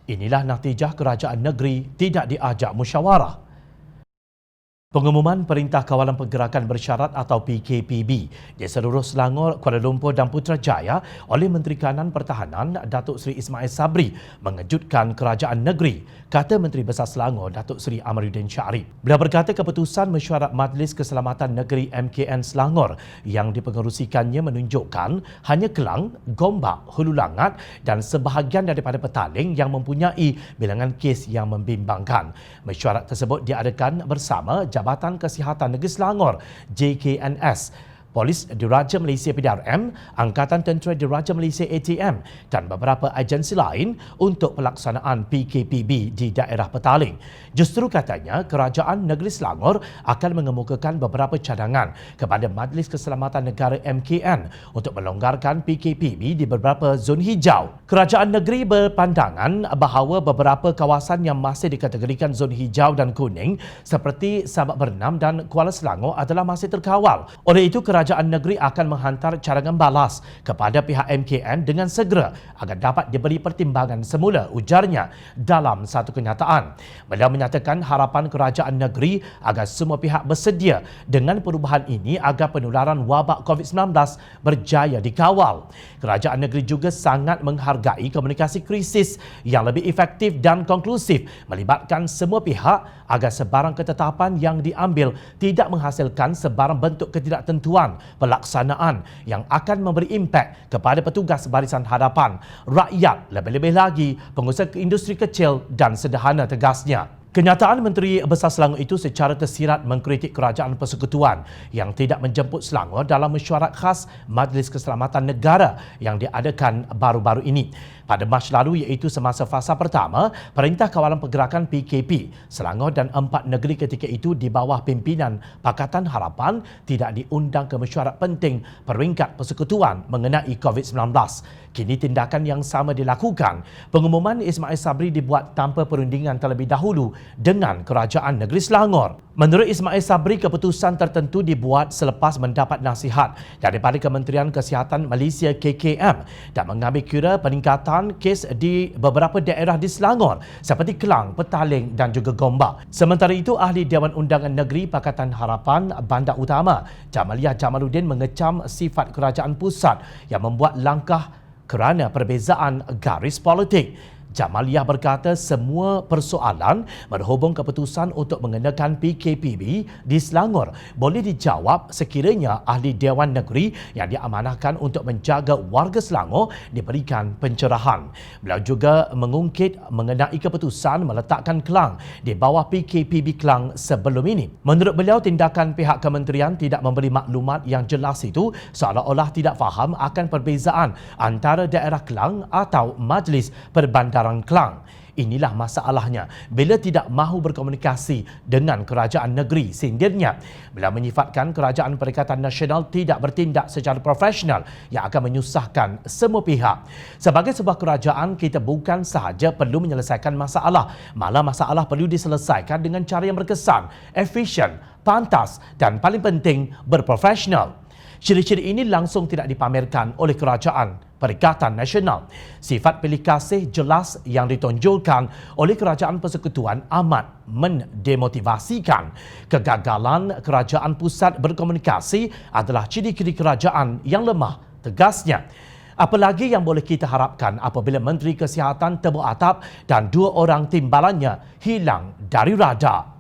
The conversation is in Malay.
Inilah natijah kerajaan negeri tidak diajak musyawarah. Pengumuman Perintah Kawalan Pergerakan Bersyarat atau PKPB di seluruh Selangor, Kuala Lumpur dan Putrajaya oleh Menteri Kanan Pertahanan Datuk Seri Ismail Sabri mengejutkan kerajaan negeri, kata Menteri Besar Selangor Datuk Seri Amaluddin Syarif. Beliau berkata keputusan mesyuarat Majlis Keselamatan Negeri MKN Selangor yang dipengerusikannya menunjukkan hanya Kelang, Gombak, Hulu Langat dan sebahagian daripada Petaling yang mempunyai bilangan kes yang membimbangkan. Mesyuarat tersebut diadakan bersama Jabatan Kesihatan Negeri Selangor JKNS, Polis Diraja Malaysia PDRM, Angkatan Tentera Diraja Malaysia ATM dan beberapa agensi lain untuk pelaksanaan PKPB di daerah Petaling. Justru katanya, Kerajaan Negeri Selangor akan mengemukakan beberapa cadangan kepada Majlis Keselamatan Negara MKN untuk melonggarkan PKPB di beberapa zon hijau. Kerajaan negeri berpandangan bahawa beberapa kawasan yang masih dikategorikan zon hijau dan kuning seperti Sabak Bernam dan Kuala Selangor adalah masih terkawal. Oleh itu, Kerajaan negeri akan menghantar cadangan balas kepada pihak MKN dengan segera agar dapat diberi pertimbangan semula, ujarnya dalam satu kenyataan. Beliau menyatakan harapan kerajaan negeri agar semua pihak bersedia dengan perubahan ini agar penularan wabak COVID-19 berjaya dikawal. Kerajaan negeri juga sangat menghargai komunikasi krisis yang lebih efektif dan konklusif melibatkan semua pihak agar sebarang ketetapan yang diambil tidak menghasilkan sebarang bentuk ketidaktentuan pelaksanaan yang akan memberi impak kepada petugas barisan hadapan, rakyat, lebih-lebih lagi pengusaha industri kecil dan sederhana, tegasnya. Kenyataan Menteri Besar Selangor itu secara tersirat mengkritik Kerajaan Persekutuan yang tidak menjemput Selangor dalam mesyuarat khas Majlis Keselamatan Negara yang diadakan baru-baru ini. Pada Mac lalu, iaitu semasa fasa pertama Perintah Kawalan Pergerakan PKP, Selangor dan 4 negeri ketika itu di bawah pimpinan Pakatan Harapan tidak diundang ke mesyuarat penting peringkat persekutuan mengenai COVID-19. Kini tindakan yang sama dilakukan. Pengumuman Ismail Sabri dibuat tanpa perundingan terlebih dahulu dengan Kerajaan Negeri Selangor. Menurut Ismail Sabri, keputusan tertentu dibuat selepas mendapat nasihat daripada Kementerian Kesihatan Malaysia KKM dan mengambil kira peningkatan kes di beberapa daerah di Selangor seperti Kelang, Petaling dan juga Gombak. Sementara itu, Ahli Dewan Undangan Negeri Pakatan Harapan Bandar Utama Jamaliah Jamaluddin mengecam sifat kerajaan pusat yang membuat langkah kerana perbezaan garis politik. Jamaliah berkata semua persoalan berhubung keputusan untuk mengenakan PKPB di Selangor boleh dijawab sekiranya Ahli Dewan Negeri yang diamanahkan untuk menjaga warga Selangor diberikan pencerahan. Beliau juga mengungkit mengenai keputusan meletakkan Kelang di bawah PKPB Kelang sebelum ini. Menurut beliau, tindakan pihak kementerian tidak memberi maklumat yang jelas itu seolah-olah tidak faham akan perbezaan antara daerah Kelang atau Majlis Perbandaran Kelang. Inilah masalahnya bila tidak mahu berkomunikasi dengan kerajaan negeri, sindirnya. Beliau menyifatkan Kerajaan Perikatan Nasional tidak bertindak secara profesional yang akan menyusahkan semua pihak. Sebagai sebuah kerajaan, kita bukan sahaja perlu menyelesaikan masalah, malah masalah perlu diselesaikan dengan cara yang berkesan, efisien, pantas dan paling penting berprofesional. Ciri-ciri ini langsung tidak dipamerkan oleh Kerajaan Perikatan Nasional. Sifat pilih kasih jelas yang ditonjolkan oleh Kerajaan Persekutuan amat mendemotivasikan. Kegagalan kerajaan pusat berkomunikasi adalah ciri-ciri kerajaan yang lemah, tegasnya. Apalagi yang boleh kita harapkan apabila Menteri Kesihatan tebuk atap dan 2 orang timbalannya hilang dari radar.